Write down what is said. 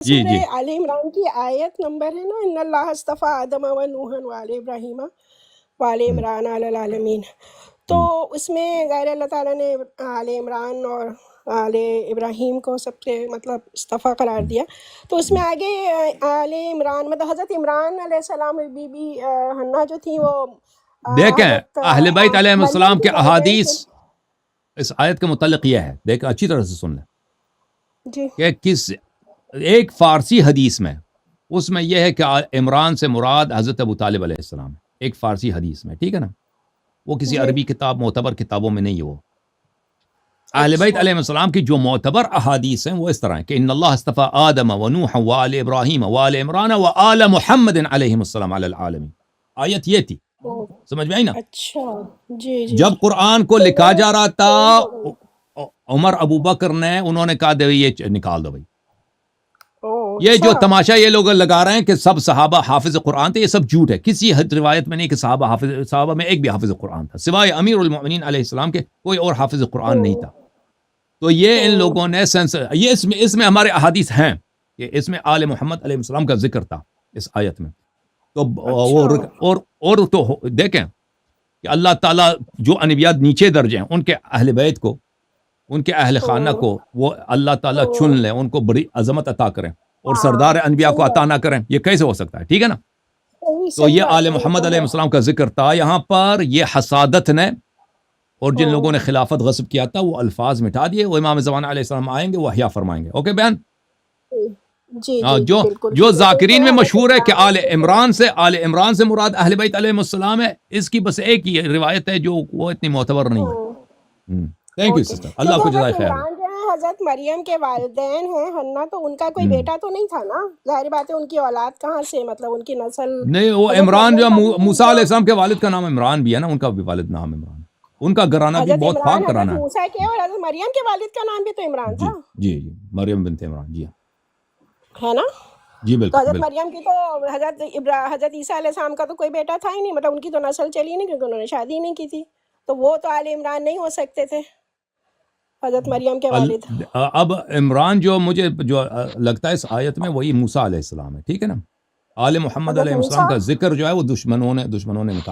جی سورہ جی آل عمران کی آیت نمبر ہے نا، ان اللہ اصطفیٰ آدم و نوحا و آل ابراہیم و آل ہم، عمران علی العالمین. تو ہم، اس میں ظاہر اللہ تعالیٰ نے آل عمران اور آل ابراہیم کو سب سے مطلب اصطفیٰ قرار ہم، دیا. تو اس میں ہم۔ آگے آل عمران مطلب حضرت عمران علیہ السلام بی بی حنا جو تھیں وہ دیکھیں حضرت اہل بیت علیہ مریم السلام کی کے والدین احادیث تھے. اس آیت کے متعلق یہ ہے، دیکھ اچھی طرح سے سن لیں جی کہ کس ایک فارسی حدیث میں اس میں یہ ہے کہ عمران سے مراد حضرت ابو طالب علیہ السلام ہے، ایک فارسی حدیث میں، ٹھیک ہے نا، وہ کسی جی عربی کتاب معتبر کتابوں میں نہیں ہے. وہ اہل بیت اچھا علیہ السلام کی جو معتبر احادیث ہیں وہ اس طرح ہیں کہ ان اللہ اصطفى آدم و نوح و آل ابراہیم و آل عمران و آل محمد علیہ السلام علی العالمین. آیت یہ تھی، او، سمجھ میں آئی نا. اچھا جی جی. جب قرآن کو تو لکھا وہ جا رہا چینج ہو تھا گئی. عمر ابو بکر نے انہوں نے کہا دے یہ نکال دو بھائی. او یہ جو اچھا. تماشا یہ لوگ لگا رہے ہیں کہ سب صحابہ حافظ قرآن تھے، یہ سب جھوٹ ہے. کسی روایت میں نہیں کہ صحابہ میں ایک بھی حافظ قرآن تھا سوائے امیر المؤمنین علیہ السلام کے، کوئی اور حافظ قرآن نہیں او تھا. تو یہ ان او لوگوں نے یہ اس میں ہمارے احادیث ہیں کہ اس میں آل محمد علیہ السلام کا ذکر تھا اس آیت میں. تو اچھا. اور تو دیکھیں کہ اللہ تعالیٰ جو انبیاء نیچے درجے ہیں ان کے اہل بیت کو، ان کے اہل خانہ او کو وہ اللہ تعالیٰ او چن لیں، ان کو بڑی عظمت عطا کریں اور ہاں سردار انبیاء صحیح کو عطا بات نہ کریں، یہ کیسے ہو سکتا ہے؟ ٹھیک ہے نا. صحیح تو صحیح یہ بات آل ہے، یہ محمد تو علیہ ہے. السلام کا ذکر تھا یہاں پر. یہ حسادت نے اور جن او لوگوں نے خلافت غصب کیا تھا وہ الفاظ مٹا دیے. وہ امام زمان علیہ السلام آئیں گے، وہ احیا فرمائیں گے. اوکے بہن. جی جی جی جو بالکل. جو یہ ذاکرین تو میں حضرت مشہور ہے کہ عمران جو تھے. آل عمران سے مراد اہل بیت علیہ السلام ہے، اس کی بس ایک ہی روایت ہے جو وہ اتنی معتبر نہیں او ہے. Thank you okay. سسٹر، اللہ کیونکہ کو حضرت جزائے خیر. عمران جو ہے حضرت مریم کے والدین ہیں حنا، تو ان کا کوئی ہم۔ بیٹا تو نہیں تھا نا. ظاہر بات ہے ان کی اولاد کہاں سے، مطلب ان کی نسل. نہیں وہ حضرت عمران مریم جو کا بھی موسیٰ جو علیہ السلام کے والد کا نام عمران بھی ہے نا، ان کا بھی والد نام عمران ہے. ان کا گھرانہ بھی حضرت بہت عمران پاک حضرت گھرانہ ہے. موسیٰ کے اور حضرت مریم کے والد کا نام بھی تو عمران جی تھا، جی جی مریم بنت عمران، جی ہاں ہے نا. جی تو بالکل حضرت بالکل. مریم کی تو حضرت عیسیٰ علیہ السلام کا تو کوئی بیٹا تھا ہی نہیں، مطلب ان کی تو نسل چلی نہیں کیونکہ انہوں نے شادی نہیں کی تھی. تو وہ تو آل عمران نہیں ہو سکتے تھے حضرت مریم کے والد. اب عمران جو مجھے جو لگتا ہے اس آیت میں وہی موسیٰ علیہ السلام ہے، ٹھیک ہے نا. آل محمد حضرت علیہ السلام موسیٰ کا ذکر جو ہے وہ دشمنوں نے نکال